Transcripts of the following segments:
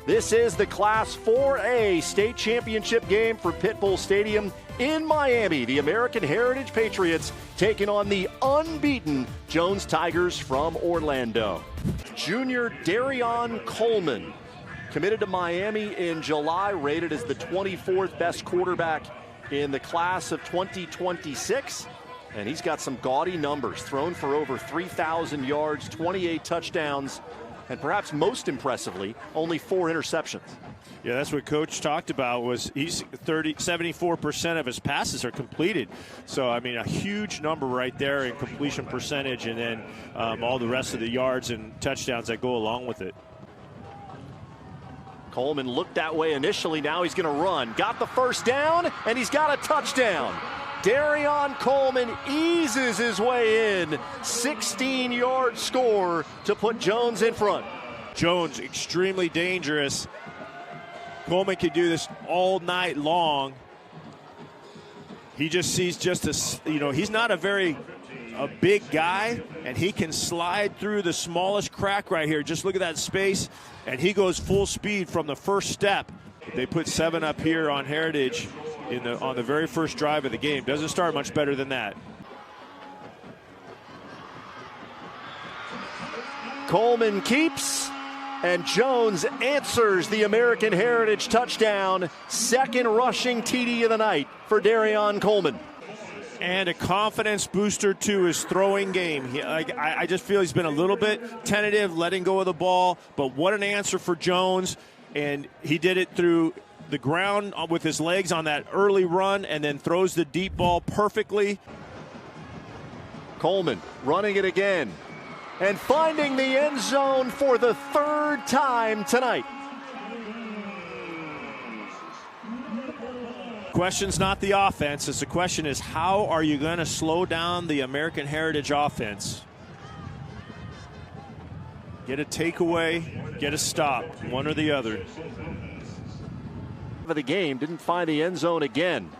This is the Class 4A state championship game for Pit Bull Stadium in Miami. The American Heritage Patriots taking on the unbeaten Jones Tigers from Orlando. Junior Dereon Coleman, committed to Miami in July, rated as the 24th best quarterback in the class of 2026. And he's got some gaudy numbers, thrown for over 3,000 yards, 28 touchdowns, and perhaps most impressively, only 4 interceptions. Yeah, that's what Coach talked about. Was he's 74% of his passes are completed. So I mean, a huge number right there in completion percentage, and then all the rest of the yards and touchdowns that go along with it. Coleman looked that way initially. Now he's going to run. Got the first down, and he's got a touchdown. Dereon Coleman eases his way in. 16-yard score to put Jones in front. Jones, extremely dangerous. Coleman could do this all night long. He just sees he's not a big guy, and he can slide through the smallest crack right here. Just look at that space, and he goes full speed from the first step. They put 7 up here on Heritage on the very first drive of the game. Doesn't start much better than that. Coleman keeps, and Jones answers the American Heritage touchdown. Second rushing TD of the night for Dereon Coleman. And a confidence booster to his throwing game. I just feel he's been a little bit tentative, letting go of the ball, but what an answer for Jones. And he did it through the ground with his legs on that early run, and then throws the deep ball perfectly. Coleman running it again and finding the end zone for the 3rd time tonight. Question's not the offense. The question is, how are you going to slow down the American Heritage offense? Get a takeaway, get a stop, one or the other. Of the game, didn't find the end zone again.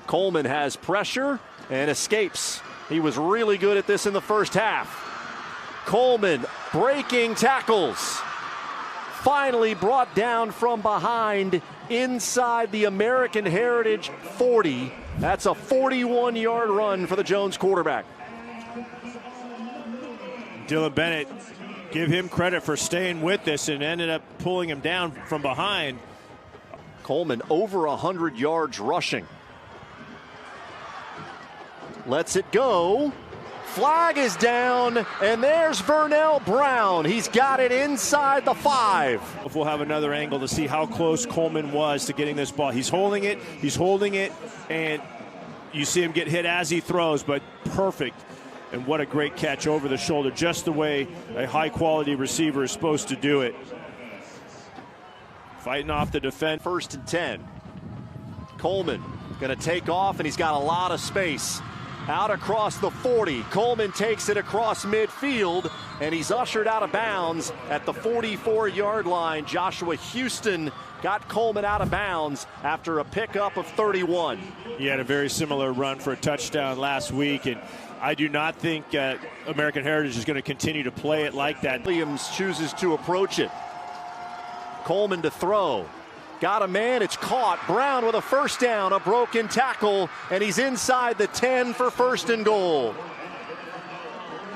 Coleman has pressure and escapes. He was really good at this in the first half. Coleman breaking tackles. Finally brought down from behind inside the American Heritage 40. That's a 41-yard run for the Jones quarterback. Dylan Bennett, give him credit for staying with this and ended up pulling him down from behind. Coleman over 100 yards rushing. Lets it go. Flag is down, and there's Vernell Brown. He's got it inside the 5. We'll have another angle to see how close Coleman was to getting this ball. He's holding it, and you see him get hit as he throws, but perfect. And what a great catch over the shoulder, just the way a high-quality receiver is supposed to do it. Fighting off the defense. 1st and 10. Coleman going to take off, and he's got a lot of space. Out across the 40. Coleman takes it across midfield, and he's ushered out of bounds at the 44-yard line. Joshua Houston got Coleman out of bounds after a pickup of 31. He had a very similar run for a touchdown last week, and I do not think American Heritage is going to continue to play it like that. Williams chooses to approach it. Coleman to throw. Got a man, it's caught. Brown with a first down, a broken tackle, and he's inside the 10 for 1st and goal.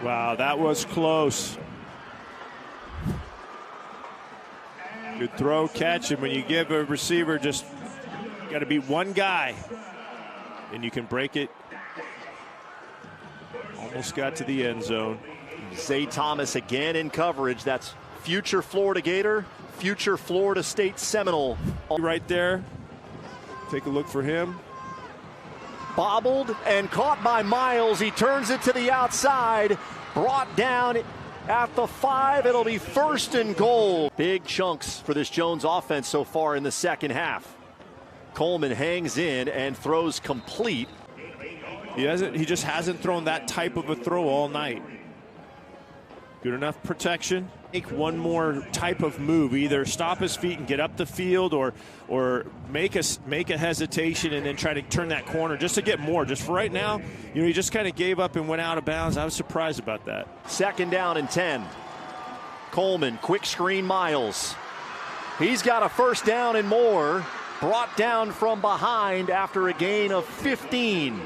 Wow, that was close. Good throw, catch, and when you give a receiver just got to beat one guy, and you can break it. Almost got to the end zone. Zay Thomas again in coverage. That's future Florida Gator, future Florida State Seminole. Right there. Take a look for him. Bobbled and caught by Miles. He turns it to the outside. Brought down at the 5. It'll be 1st and goal. Big chunks for this Jones offense so far in the second half. Coleman hangs in and throws complete. He just hasn't thrown that type of a throw all night. Good enough protection. Make one more type of move, either stop his feet and get up the field, or make a hesitation and then try to turn that corner just to get more. Just for right now, he just kind of gave up and went out of bounds. I was surprised about that. 2nd down and 10. Coleman, quick screen, Miles. He's got a first down and more, brought down from behind after a gain of 15.